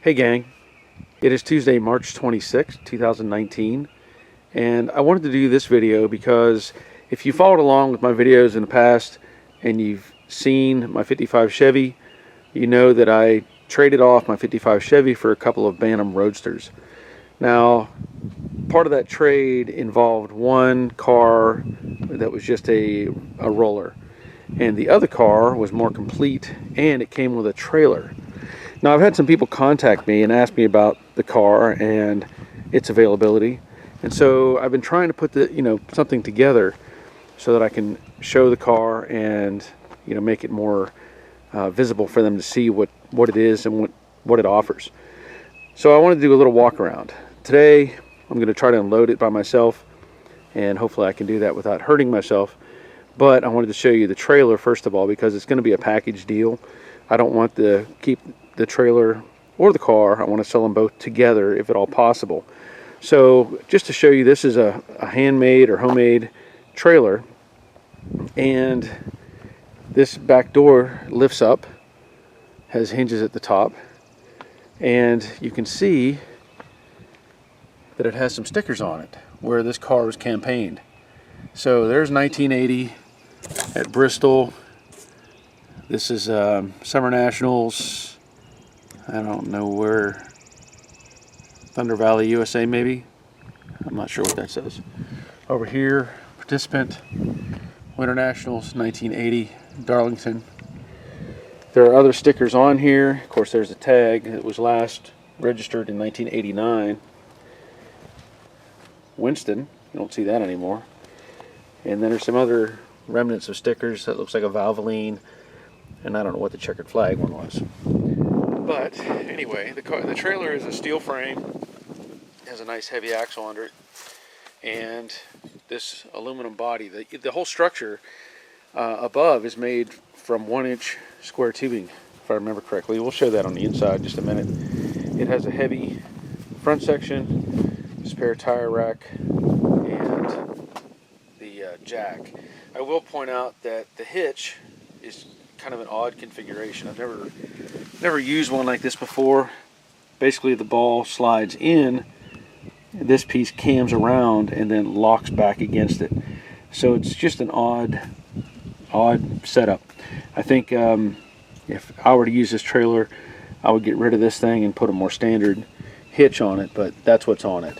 Hey gang, it is Tuesday, March 26, 2019, and I wanted to do this video because if you followed along with my videos in the past and you've seen my 55 Chevy, you know that I traded off my 55 Chevy for a couple of Bantam Roadsters. Now, part of that trade involved one car that was just a roller, and the other car was more complete and it came with a trailer. Now, I've had some people contact me and ask me about the car and its availability, and so I've been trying to put something together so that I can show the car and make it more visible for them to see what it is and what it offers. So I wanted to do a little walk around today. I'm going to try to unload it by myself, and hopefully I can do that without hurting myself. But I wanted to show you the trailer first of all, because it's going to be a package deal. I don't want to keep the trailer or the car. I want to sell them both together if at all possible. So just to show you, this is a handmade or homemade trailer, and this back door lifts up, has hinges at the top, and you can see that it has some stickers on it where this car was campaigned. So there's 1980 at Bristol. This is Summer Nationals, I don't know where, Thunder Valley, USA maybe? I'm not sure what that says. Over here, participant, Winter Nationals, 1980, Darlington. There are other stickers on here. Of course, there's a tag that was last registered in 1989. Winston, you don't see that anymore. And then there's some other remnants of stickers that looks like a Valvoline, and I don't know what the checkered flag one was. But anyway, the trailer is a steel frame, has a nice heavy axle under it, and this aluminum body. The whole structure above is made from 1-inch square tubing, if I remember correctly. We'll show that on the inside in just a minute. It has a heavy front section, spare tire rack, and the jack. I will point out that the hitch is kind of an odd configuration. I've never used one like this before. Basically, the ball slides in, this piece cams around and then locks back against it. So it's just an odd setup. I think if I were to use this trailer, I would get rid of this thing and put a more standard hitch on it, but that's what's on it.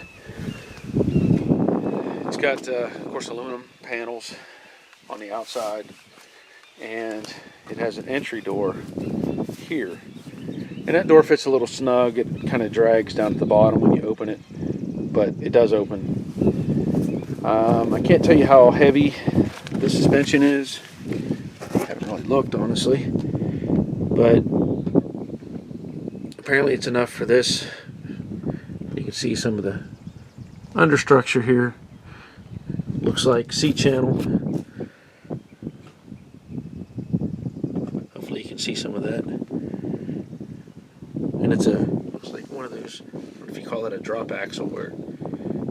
It's got of course aluminum panels on the outside, and it has an entry door here, and that door fits a little snug. It kind of drags down at the bottom when you open it, but it does open. I can't tell you how heavy the suspension is. I haven't really looked, honestly, but apparently it's enough for this. You can see some of the understructure here. Looks like seat channel. Hopefully you can see some of that. And it's looks like one of those, if you call it a drop axle, where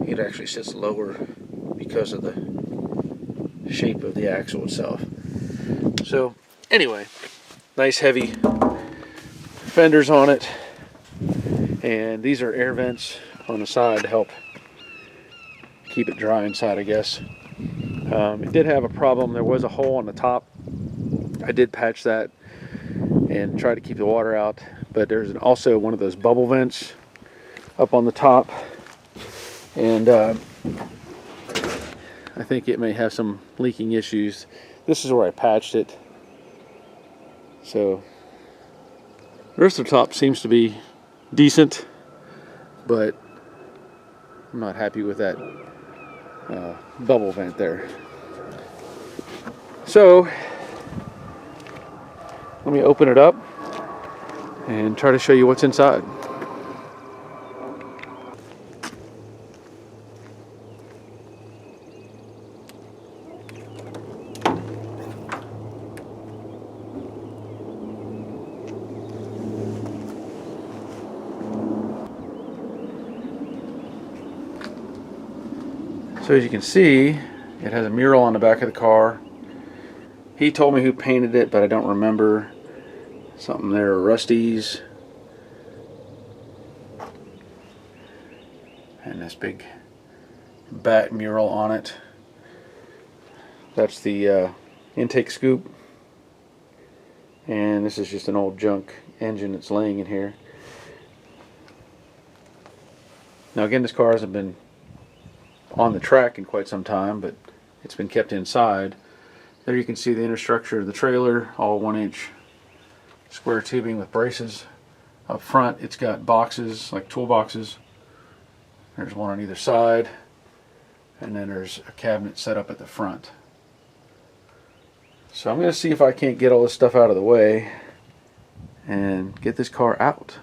it actually sits lower because of the shape of the axle itself. So anyway, nice heavy fenders on it, and these are air vents on the side to help keep it dry inside, I guess. It did have a problem. There was a hole on the top. I did patch that and try to keep the water out, but there's also one of those bubble vents up on the top, and I think it may have some leaking issues. This is where I patched it. So the rest of the top seems to be decent, but I'm not happy with that bubble vent there. So let me open it up and try to show you what's inside. So as you can see, it has a mural on the back of the car. He told me who painted it, but I don't remember. Something there, Rusty's. this big bat mural on it. That's the intake scoop, and this is just an old junk engine that's laying in here. Now again, this car hasn't been on the track in quite some time, but it's been kept inside. There you can see the inner structure of the trailer, all 1-inch square tubing with braces. Up front it's got boxes, like toolboxes. There's one on either side, and then there's a cabinet set up at the front. So I'm going to see if I can't get all this stuff out of the way and get this car out.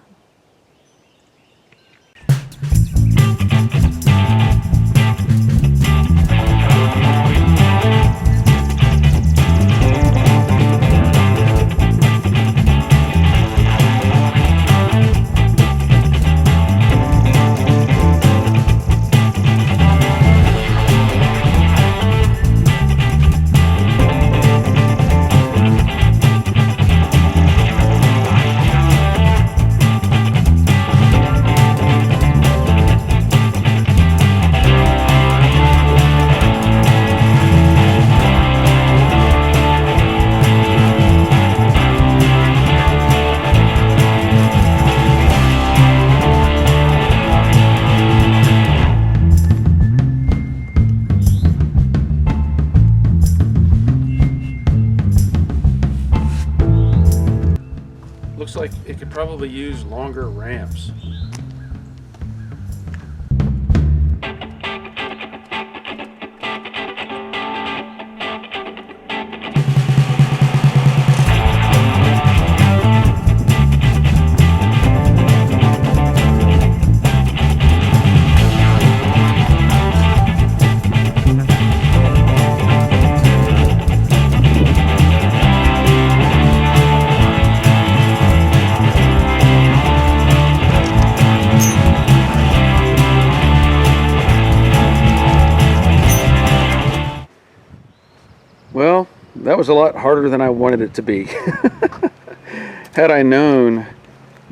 Looks like it could probably use longer ramps. Well, that was a lot harder than I wanted it to be. Had I known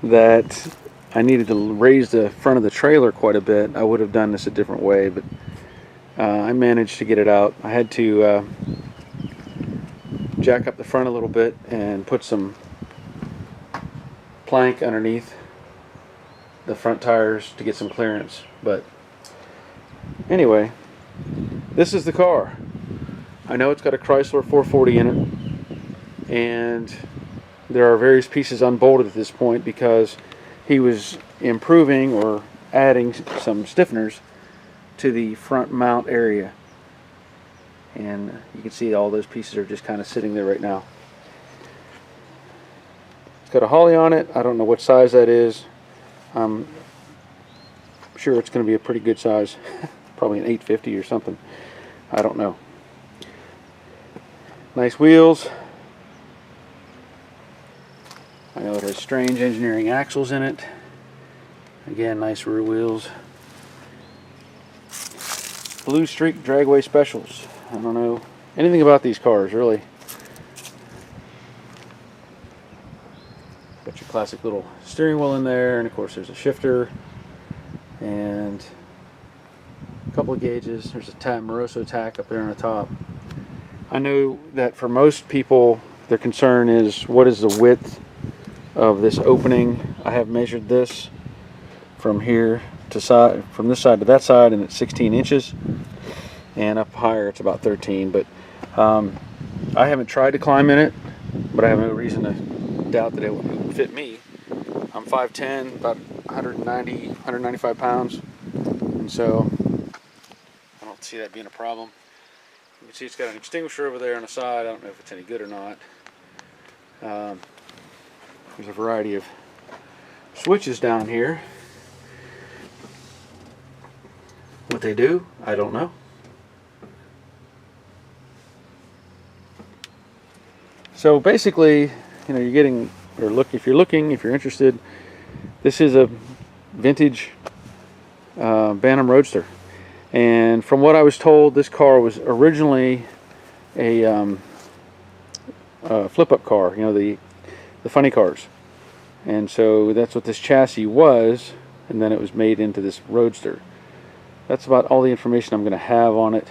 that I needed to raise the front of the trailer quite a bit, I would have done this a different way, but I managed to get it out. I had to jack up the front a little bit and put some plank underneath the front tires to get some clearance. But anyway, this is the car. I know it's got a Chrysler 440 in it, and there are various pieces unbolted at this point because he was improving or adding some stiffeners to the front mount area, and you can see all those pieces are just kind of sitting there right now. It's got a Holly on it. I don't know what size that is. I'm sure it's going to be a pretty good size, probably an 850 or something. I don't know. Nice wheels. I know it has strange engineering axles in it. Again, nice rear wheels. Blue Streak Dragway Specials. I don't know anything about these cars, really. Got your classic little steering wheel in there, and of course there's a shifter and a couple of gauges. There's a Moroso tack up there on the top. I know that for most people, their concern is what is the width of this opening. I have measured this from here to side, from this side to that side, and it's 16 inches, and up higher it's about 13. But I haven't tried to climb in it, but I have no reason to doubt that it would fit me. I'm 5'10", about 190, 195 pounds, and so I don't see that being a problem. You can see it's got an extinguisher over there on the side. I don't know if it's any good or not. There's a variety of switches down here. What they do, I don't know. So basically, you know, you're getting, or look, if you're interested, this is a vintage Bantam Roadster. And from what I was told, this car was originally a flip-up car, you know, the funny cars. And so that's what this chassis was, and then it was made into this Roadster. that's about all the information I'm going to have on it.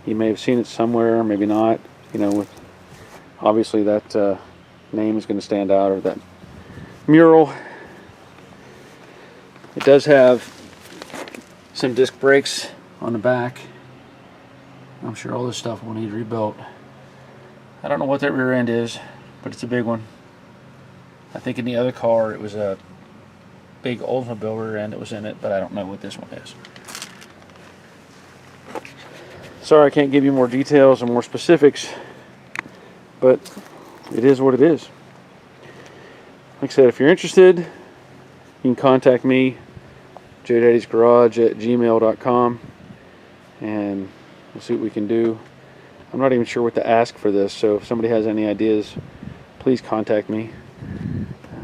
You may have seen it somewhere, maybe not. You know, with obviously that name is going to stand out, or that mural. It does have some disc brakes on the back. I'm sure all this stuff will need rebuilt. I don't know what that rear end is, but it's a big one. I think in the other car it was a big Oldsmobile rear end that was in it, but I don't know what this one is. Sorry I can't give you more details and more specifics, but it is what it is. Like I said, if you're interested, you can contact me, joedaddysgarage@gmail.com, and we'll see what we can do. I'm not even sure what to ask for this, so if somebody has any ideas, please contact me.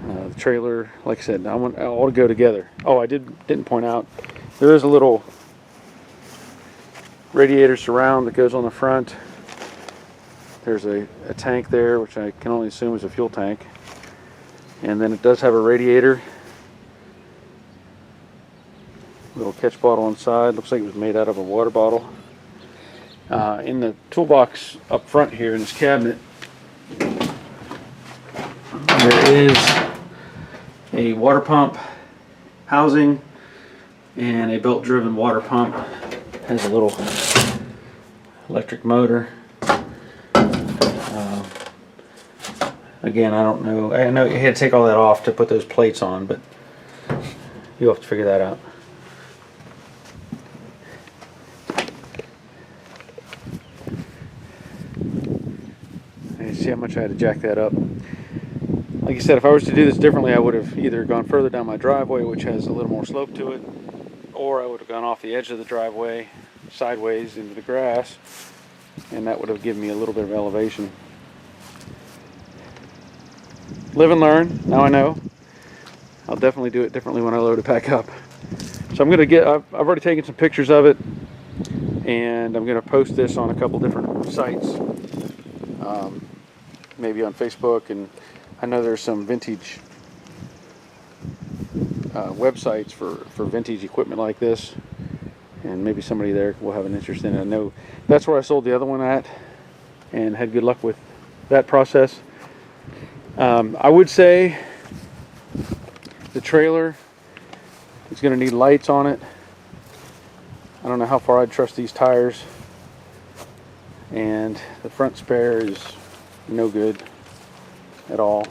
The trailer, like I said, I want all to go together. Oh, I didn't point out, there is a little radiator surround that goes on the front. There's a tank there, which I can only assume is a fuel tank. And then it does have a radiator. Little catch bottle inside. Looks like it was made out of a water bottle. In the toolbox up front here in this cabinet, there is a water pump housing and a belt-driven water pump. Has a little electric motor. Again, I don't know. I know you had to take all that off to put those plates on, but you'll have to figure that out. And see how much I had to jack that up. Like I said, if I was to do this differently, I would have either gone further down my driveway, which has a little more slope to it, or I would have gone off the edge of the driveway sideways into the grass, and that would have given me a little bit of elevation. Live and learn. Now I know. I'll definitely do it differently when I load it back up. So I'm going to I've already taken some pictures of it, and I'm going to post this on a couple different sites, maybe on Facebook, and I know there's some vintage websites for vintage equipment like this, and maybe somebody there will have an interest in it. I know that's where I sold the other one at and had good luck with that process. I would say the trailer is going to need lights on it. I don't know how far I'd trust these tires, and the front spare is no good at all.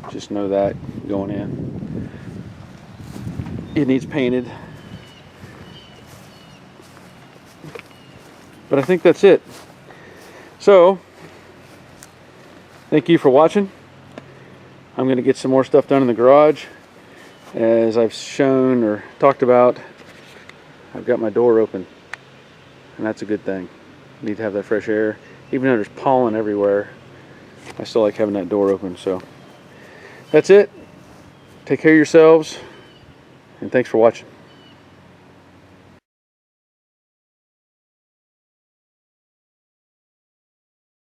Just know that going in. It needs painted. But I think that's it. So, thank you for watching. I'm going to get some more stuff done in the garage. As I've shown or talked about, I've got my door open, and that's a good thing. I need to have that fresh air. Even though there's pollen everywhere, I still like having that door open. So that's it. Take care of yourselves, and thanks for watching.